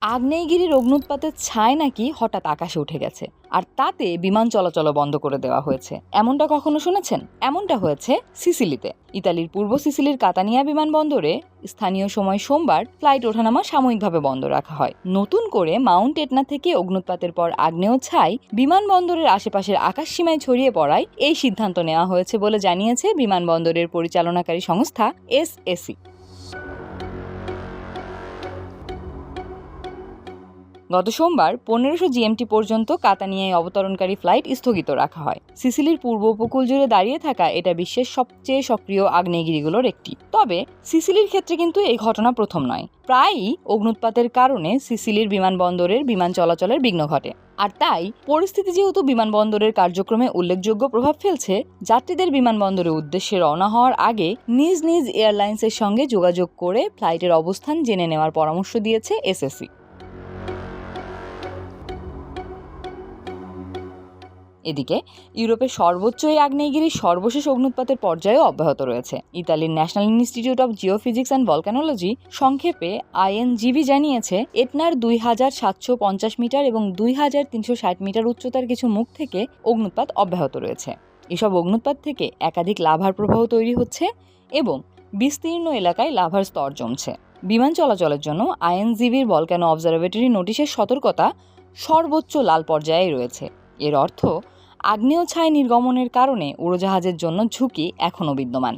আগ্নেয়গিরির অগ্ন্যুৎপাতের ছাই নাকি হঠাৎ আকাশে উঠে গেছে, আর তাতে বিমান চলাচল বন্ধ করে দেওয়া হয়েছে। এমনটা কখনো শুনেছেন? এমনটা হয়েছে সিসিলিতে। ইতালির পূর্ব সিসিলির কাতানিয়া বিমানবন্দরে স্থানীয় সময় সোমবার ফ্লাইট ওঠানামা সাময়িকভাবে বন্ধ রাখা হয়। নতুন করে মাউন্ট এটনা থেকে অগ্ন্যুৎপাতের পর আগ্নেয় ছাই বিমানবন্দরের আশেপাশের আকাশসীমায় ছড়িয়ে পড়ায় এই সিদ্ধান্ত নেওয়া হয়েছে বলে জানিয়েছে বিমানবন্দরের পরিচালনাকারী সংস্থা এসএসি। গত সোমবার 1500 জিএমটি পর্যন্ত কাতানিয়ায় অবতরণকারী ফ্লাইট স্থগিত রাখা হয়। সিসিলির পূর্ব উপকূল জুড়ে দাঁড়িয়ে থাকা এটা বিশ্বের সবচেয়ে সক্রিয় আগ্নেয়গিরিগুলোর একটি। তবে সিসিলির ক্ষেত্রে কিন্তু এই ঘটনা প্রথম নয়। প্রায়ই অগ্ন্যুৎপাতের কারণে সিসিলির বিমানবন্দরের বিমান চলাচলের বিঘ্ন ঘটে। আর তাই পরিস্থিতি যেহেতু বিমানবন্দরের কার্যক্রমে উল্লেখযোগ্য প্রভাব ফেলছে, যাত্রীদের বিমানবন্দরের উদ্দেশ্যে রওনা হওয়ার আগে নিজ নিজ এয়ারলাইন্সের সঙ্গে যোগাযোগ করে ফ্লাইটের অবস্থান জেনে নেওয়ার পরামর্শ দিয়েছে এসএসসি। এদিকে ইউরোপের সর্বোচ্চ এই আগ্নেয়গিরির সর্বশেষ অগ্ন্যুৎপাতের পর্যায়েও অব্যাহত রয়েছে। ইতালির national institute of geophysics and volcanology সংক্ষেপে আইএনজিভি জানিয়েছে, এটনার 2750 মিটার এবং 2360 মিটার উচ্চতার কিছু মুখ থেকে অগ্ন্যুৎপাত অব্যাহত রয়েছে। এসব অগ্ন্যুৎপাত থেকে একাধিক লাভার প্রবাহ তৈরি হচ্ছে এবং বিস্তীর্ণ এলাকায় লাভার স্তর জমছে। বিমান চলাচলের জন্য আইএনজিভির ভলকানো অবজারভেটরি নোটিশের সতর্কতা সর্বোচ্চ লাল পর্যায়ে রয়েছে। এর অর্থ আগ্নেয় ছাই নির্গমনের কারণে উড়োজাহাজের জন্য ঝুঁকি এখনও বিদ্যমান।